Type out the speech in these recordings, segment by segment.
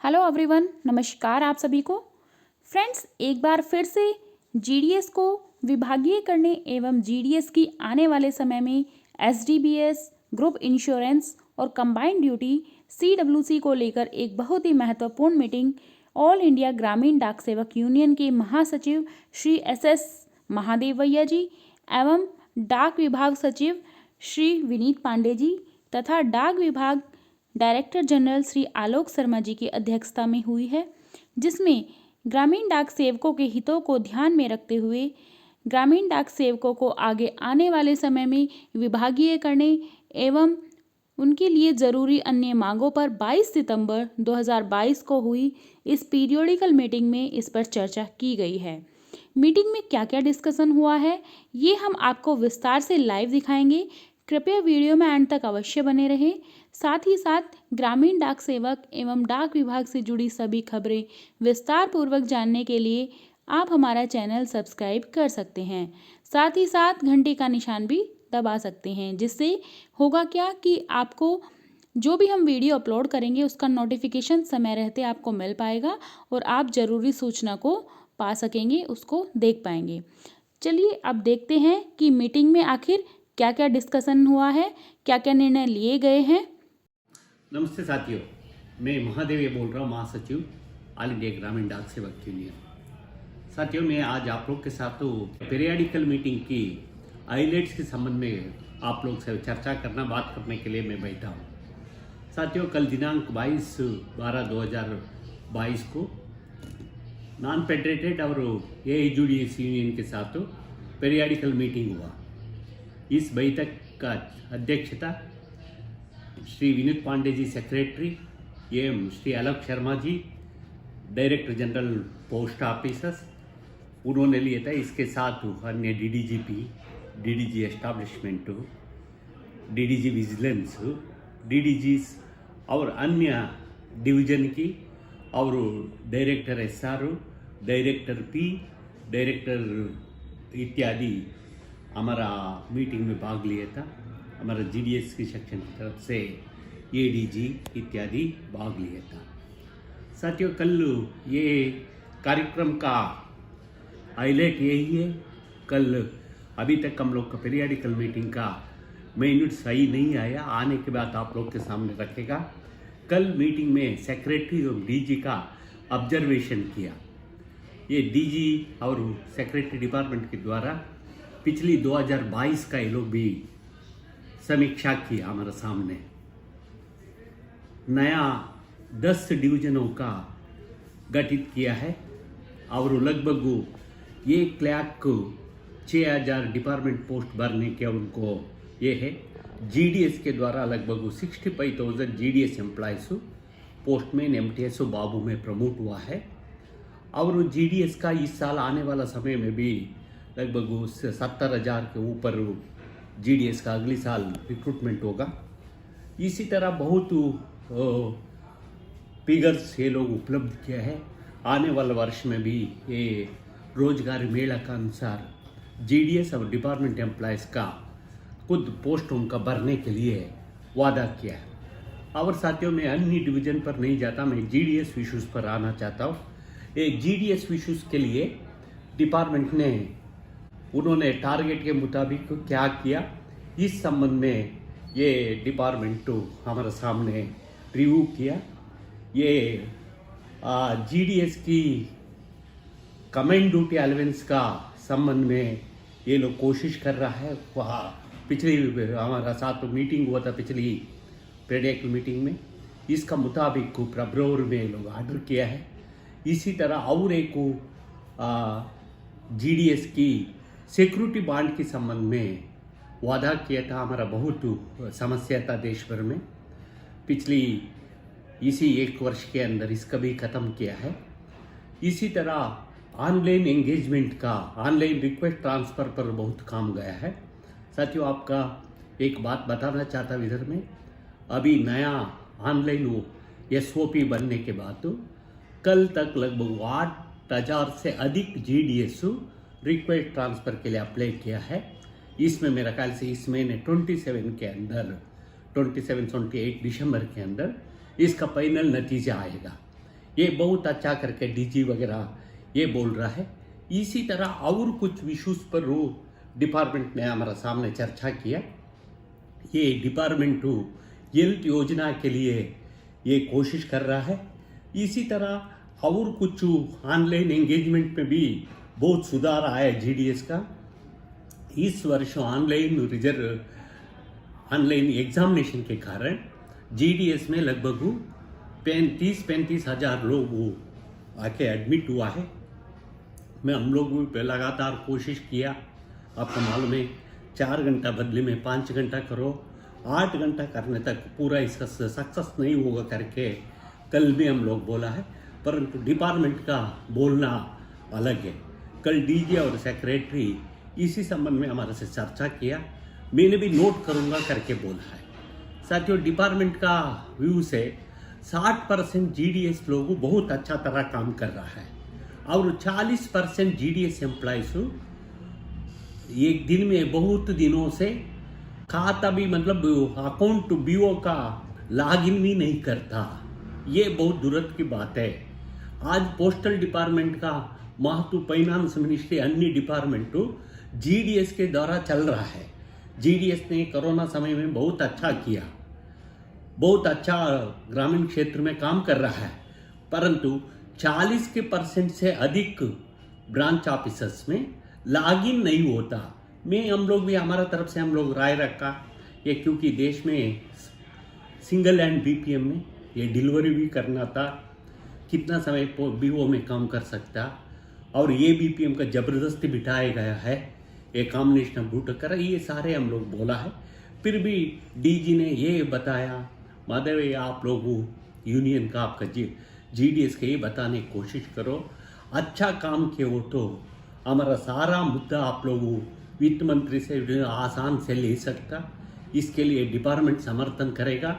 Hello everyone, नमस्कार आप सभी को। फ्रेंड्स, एक बार फिर से जीडीएस को विभागीय करने एवं जीडीएस की आने वाले समय में एसडीबीएस, ग्रुप इंश्योरेंस और कंबाइंड ड्यूटी सीडब्ल्यूसी को लेकर एक बहुत ही महत्वपूर्ण मीटिंग ऑल इंडिया ग्रामीण डाक सेवक यूनियन के महासचिव श्री एस महादेवैया जी एवं डाक विभाग सचिव श्री विनीत पांडे जी तथा डाक विभाग डायरेक्टर जनरल श्री आलोक शर्मा जी की अध्यक्षता में हुई है, जिसमें ग्रामीण डाक सेवकों के हितों को ध्यान में रखते हुए ग्रामीण डाक सेवकों को आगे आने वाले समय में विभागीय करने एवं उनके लिए ज़रूरी अन्य मांगों पर 22 सितंबर 2022 को हुई इस पीरियोडिकल मीटिंग में इस पर चर्चा की गई है। मीटिंग में क्या क्या डिस्कशन हुआ है, ये हम आपको विस्तार से लाइव दिखाएंगे। कृपया वीडियो में एंड तक अवश्य बने रहें। साथ ही साथ ग्रामीण डाक सेवक एवं डाक विभाग से जुड़ी सभी खबरें विस्तार पूर्वक जानने के लिए आप हमारा चैनल सब्सक्राइब कर सकते हैं। साथ ही साथ घंटी का निशान भी दबा सकते हैं, जिससे होगा क्या कि आपको जो भी हम वीडियो अपलोड करेंगे उसका नोटिफिकेशन समय रहते आपको मिल पाएगा और आप ज़रूरी सूचना को पा सकेंगे, उसको देख पाएंगे। चलिए अब देखते हैं कि मीटिंग में आखिर क्या क्या डिस्कशन हुआ है, क्या क्या निर्णय लिए गए हैं। नमस्ते साथियों, मैं महादेव बोल रहा हूँ, महासचिव ऑल इंडिया ग्रामीण डाक सेवक यूनियन। साथियों, मैं आज आप लोग के साथ पीरियडिकल मीटिंग की हाइलाइट्स के संबंध में आप लोग से चर्चा करना, बात करने के लिए मैं बैठा हूँ। साथियों, कल दिनांक 22/12/2022 को नॉन फेडरेटेड और एआईयूडीएस यूनियन के साथ पीरियडिकल मीटिंग हुआ। इस बैठक का अध्यक्षता श्री विनीत पांडे जी सेक्रेटरी एवं Shri Alok Sharma ji director general post officers उन्होंने लिया था। इसके साथ अन्य डीडीजीपी, डीडीजी एस्टैब्लिशमेंट, डीडीजी विजिलेंस, डीडीजीस और अन्य डिवीजन की और director SR, director P, director इत्यादि हमारा मीटिंग में भाग लिया था। हमारा जीडीएस की सेक्शन की तरफ से एडीजी इत्यादि भाग लिया था। साथियों, कल ये कार्यक्रम का हाईलाइट यही है। कल अभी तक हम लोग का पीरियडिकल मीटिंग का मिनट सही नहीं आया, आने के बाद आप लोग के सामने रखेगा। कल मीटिंग में सेक्रेटरी और डीजी का ऑब्जर्वेशन किया। ये डीजी और सेक्रेटरी डिपार्टमेंट के द्वारा पिछली 2022 का ये लोग भी समीक्षा किया हमारे सामने। नया 10 डिवीजनों का गठित किया है और लगभग 1,06,000 डिपार्टमेंट पोस्ट भरने के उनको ये है। जीडीएस के द्वारा लगभग 65,000 जीडीएस एम्प्लॉयज पोस्टमैन, एमटीएस बाबू में प्रमोट हुआ है और जीडीएस का इस साल आने वाला समय में भी लगभग 70,000 के ऊपर जीडीएस का अगले साल रिक्रूटमेंट होगा। इसी तरह बहुत फिगर्स ये लोग उपलब्ध किया है। आने वाले वर्ष में भी ये रोजगार मेला का अनुसार जीडीएस और डिपार्टमेंट एम्प्लॉयज़ का खुद पोस्ट उनका भरने के लिए वादा किया है। और साथियों, मैं अन्य डिवीजन पर नहीं जाता, मैं जीडीएस इश्यूज़ पर आना चाहता हूँ। ये जीडीएस इश्यूज़ के लिए डिपार्टमेंट ने उन्होंने टारगेट के मुताबिक क्या किया, इस संबंध में ये डिपार्टमेंट हमारे सामने रिव्यू किया। ये जीडीएस की कमेंड ड्यूटी अलाउंस का संबंध में ये लोग कोशिश कर रहा है। वहाँ पिछली हमारा साथ मीटिंग हुआ था, पिछली पीरियडिकल मीटिंग में, इसका मुताबिक फरवरी में ये लोग ऑर्डर किया है। इसी तरह और एक जीडीएस की सिक्योरिटी बॉन्ड के संबंध में वादा किया था। हमारा बहुत समस्या था देश भर में, पिछली इसी 1 वर्ष के अंदर इसका भी ख़त्म किया है। इसी तरह ऑनलाइन एंगेजमेंट का, ऑनलाइन रिक्वेस्ट ट्रांसफ़र पर बहुत काम गया है। साथियों, आपका एक बात बताना चाहता हूँ इधर में, अभी नया ऑनलाइन एसओपी बनने के बाद कल तक लगभग 8,000 से अधिक जीडीएस रिक्वेस्ट ट्रांसफ़र के लिए अप्लाई किया है। इसमें मेरा ख्याल से इस महीने 27 के अंदर 27-28 दिसंबर के अंदर इसका फाइनल नतीजा आएगा। ये बहुत अच्छा करके डीजी वगैरह ये बोल रहा है। इसी तरह और कुछ इश्यूज पर वो डिपार्टमेंट ने हमारा सामने चर्चा किया। ये डिपार्टमेंट हेल्थ योजना के लिए ये कोशिश कर रहा है। इसी तरह और कुछ ऑनलाइन एंगेजमेंट में भी बहुत सुधार आया है जीडीएस का। इस वर्ष ऑनलाइन एग्जामिनेशन के कारण जीडीएस में लगभग 35 हजार लोग आके एडमिट हुआ है। हम लोग भी लगातार कोशिश किया। आपको मालूम है 4 घंटा बदले में 5 घंटा करो, 8 घंटा करने तक पूरा इसका सक्सेस नहीं होगा करके कल भी हम लोग बोला है, परंतु डिपार्टमेंट का बोलना अलग है। कल डीजी और सेक्रेटरी इसी संबंध में हमारे से चर्चा किया, मैंने भी नोट करूंगा करके बोला है। साथियों, डिपार्टमेंट का व्यू से 60% जीडीएस लोग बहुत अच्छा तरह काम कर रहा है और 40% जीडीएस एम्प्लॉइज एक दिन में बहुत दिनों से खाता भी मतलब अकाउंट बीओ का लॉगिन भी नहीं करता। ये बहुत दुर्द की बात है। आज पोस्टल डिपार्टमेंट का महत्व फाइनेंस मिनिस्ट्री अन्य डिपार्टमेंट जीडीएस के द्वारा चल रहा है। जीडीएस ने कोरोना समय में बहुत अच्छा किया, बहुत अच्छा ग्रामीण क्षेत्र में काम कर रहा है, परंतु 40% से अधिक ब्रांच ऑफिसर्स में लॉगिन नहीं होता। हम लोग भी हमारा तरफ से हम लोग राय रखा ये, क्योंकि देश में सिंगल हैंड बीपीएम में ये डिलीवरी भी करना था, कितना समय बीओ में काम कर सकता, और ये बीपीएम का जबरदस्ती बिठाया गया है, ये कॉम्बिनेशन बूट कर, ये सारे हम लोग बोला है। फिर भी डीजी ने ये बताया, माधव आप लोग यूनियन का आपका जीडीएस के ये बताने की कोशिश करो, अच्छा काम किए हो तो हमारा सारा मुद्दा आप लोग वित्त मंत्री से आसान से ले सकता। इसके लिए डिपार्टमेंट समर्थन करेगा,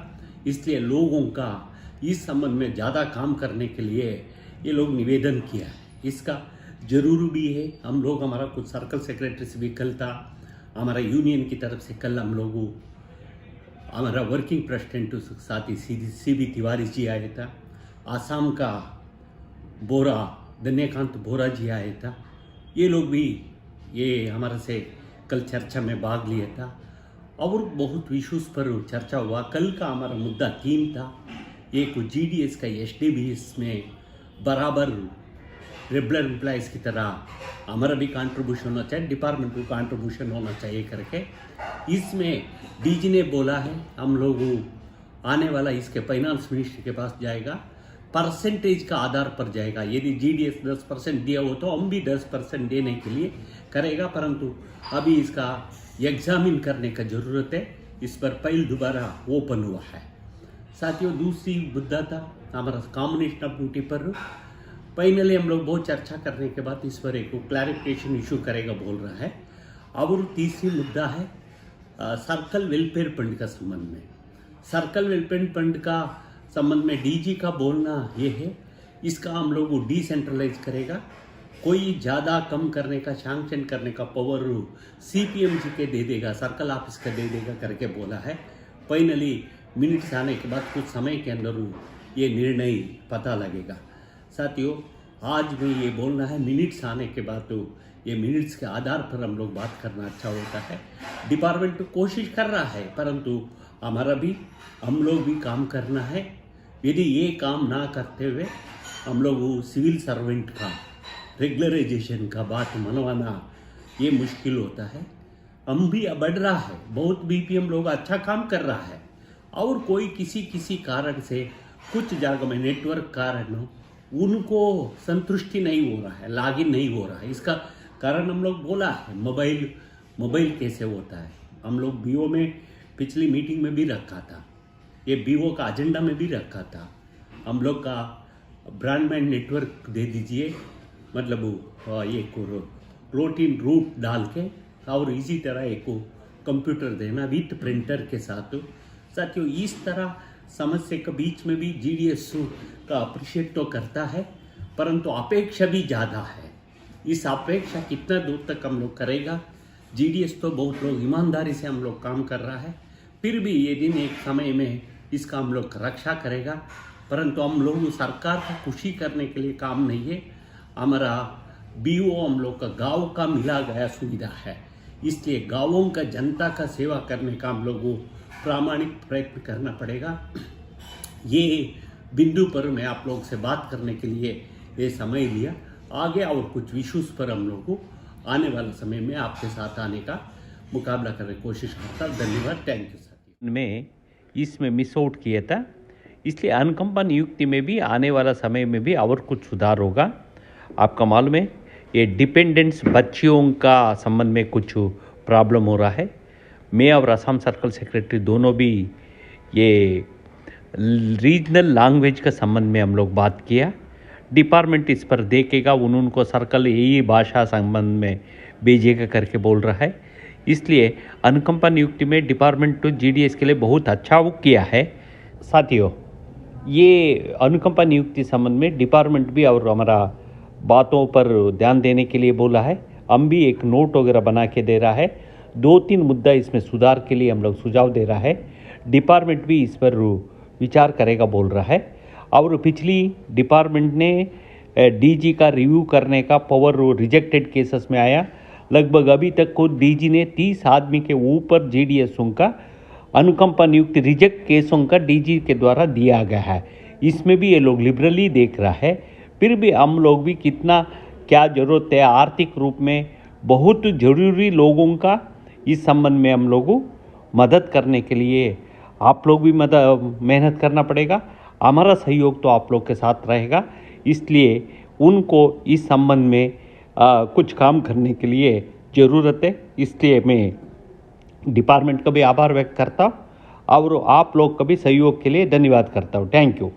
इसलिए लोगों का इस संबंध में ज़्यादा काम करने के लिए ये लोग निवेदन किया है। इसका जरूर भी है। हम लोग हमारा कुछ सर्कल सेक्रेटरी से भी कल था, हमारा यूनियन की तरफ से कल हम लोग हमारा वर्किंग प्रेसिडेंट साथ ही सीबी तिवारी जी आया था, आसाम का धन्यकांत बोरा जी आया था, ये लोग भी ये हमारे से कल चर्चा में भाग लिया था और बहुत इश्यूज पर चर्चा हुआ। कल का हमारा मुद्दा 3 था। एक जीडीएस का एसडीबीएस में बराबर रेगुलर एम्प्लॉइज़ की तरह हमारा भी कंट्रीब्यूशन होना चाहिए, डिपार्टमेंट को कंट्रीब्यूशन होना चाहिए करके इसमें डीजी ने बोला है। हम लोग आने वाला इसके फाइनेंस मिनिस्ट्री के पास जाएगा, परसेंटेज का आधार पर जाएगा। यदि जीडीएस 10% दिया हो तो हम भी 10% देने के लिए करेगा, परंतु अभी इसका एग्जामिन करने का ज़रूरत है। इस पर फाइल दोबारा ओपन हुआ है। साथियों, दूसरी मुद्दा था हमारा कॉम्बिनेशन ऑफ ड्यूटी पर। फाइनली हम लोग बहुत चर्चा करने के बाद इस पर एक क्लैरिफिकेशन इशू करेगा बोल रहा है। और तीसरी मुद्दा है सर्कल वेलफेयर फंड का संबंध में। सर्कल वेलफेयर फंड का संबंध में डीजी का बोलना ये है, इसका हम लोग डिसेंट्रलाइज करेगा, कोई ज़्यादा कम करने का सैंक्शन करने का पावर सीपीएमजी के दे देगा, सर्कल ऑफिस का दे देगा करके बोला है। फाइनली मिनट्स आने के बाद कुछ समय के अंदर ये निर्णय पता लगेगा। साथियों, आज में ये बोलना है मिनट्स आने के बाद तो ये मिनट्स के आधार पर हम लोग बात करना अच्छा होता है। डिपार्टमेंट तो कोशिश कर रहा है, परंतु हम लोग भी काम करना है। यदि ये काम ना करते हुए हम लोग सिविल सर्वेंट का रेगुलराइजेशन का बात मनवाना ये मुश्किल होता है। हम भी बढ़ रहा है, बहुत बीपीएम लोग अच्छा काम कर रहा है, और कोई किसी कारण से कुछ जगह में नेटवर्क कारण उनको संतुष्टि नहीं हो रहा है, लॉगिन नहीं हो रहा है। इसका कारण हम लोग बोला है, मोबाइल कैसे होता है। हम लोग बीओ में पिछली मीटिंग में भी रखा था, ये बीओ का एजेंडा में भी रखा था। हम लोग का ब्रॉडबैंड नेटवर्क दे दीजिए, मतलब ये प्रोटीन रूट डाल के, और इसी तरह एक कंप्यूटर देना विथ प्रिंटर के साथ। साथियों, इस तरह समस्या के बीच में भी जीडीएस का अप्रिशिएट तो करता है, परंतु अपेक्षा भी ज़्यादा है। इस अपेक्षा कितना दूर तक हम लोग करेगा। जीडीएस तो बहुत लोग ईमानदारी से हम लोग काम कर रहा है, फिर भी ये दिन एक समय में इसका हम लोग रक्षा करेगा। परंतु हम लोग सरकार को खुशी करने के लिए काम नहीं है। हमारा बीओ हम लोग का गांव का मिला गया सुविधा है, इसलिए गांवों का जनता का सेवा करने का हम लोग को प्रामाणिक प्रयत्न करना पड़ेगा। ये बिंदु पर मैं आप लोग से बात करने के लिए ये समय लिया। आगे और कुछ इश्यूज पर हम लोग को आने वाले समय में आपके साथ आने का मुकाबला करने की कोशिश करता। धन्यवाद, थैंक यू सर। में इसमें मिस आउट किया था, इसलिए अनुकंपा नियुक्ति में भी आने वाला समय में भी और कुछ सुधार होगा। आपका मालूम है ये डिपेंडेंट्स बच्चियों का संबंध में कुछ प्रॉब्लम हो रहा है। मैं और असम सर्कल सेक्रेटरी दोनों भी ये रीजनल लैंग्वेज का संबंध में हम लोग बात किया। डिपार्टमेंट इस पर देखेगा, उनको सर्कल यही भाषा संबंध में भेजेगा करके बोल रहा है। इसलिए अनुकंपा नियुक्ति में डिपार्टमेंट तो जीडीएस के लिए बहुत अच्छा वो किया है। साथियों, ये अनुकंपा नियुक्ति संबंध में डिपार्टमेंट भी और हमारा बातों पर ध्यान देने के लिए बोला है। हम भी एक नोट वगैरह बना के दे रहा है। 2-3 मुद्दा इसमें सुधार के लिए हम लोग सुझाव दे रहा है। डिपार्टमेंट भी इस पर विचार करेगा बोल रहा है। और पिछली डिपार्टमेंट ने डीजी का रिव्यू करने का पावर रिजेक्टेड केसेस में आया। लगभग अभी तक को डीजी ने 30 आदमी के ऊपर जीडीएसों का अनुकंपा नियुक्ति रिजेक्ट केसों का डीजी के द्वारा दिया गया है। इसमें भी ये लोग लिबरली देख रहा है। फिर भी हम लोग भी कितना क्या ज़रूरत है, आर्थिक रूप में बहुत ज़रूरी लोगों का इस संबंध में हम लोगों मदद करने के लिए आप लोग भी मेहनत करना पड़ेगा। हमारा सहयोग तो आप लोग के साथ रहेगा, इसलिए उनको इस संबंध में कुछ काम करने के लिए ज़रूरत है। इसलिए मैं डिपार्टमेंट का भी आभार व्यक्त करता हूँ और आप लोग का भी सहयोग के लिए धन्यवाद करता हूँ। Thank you.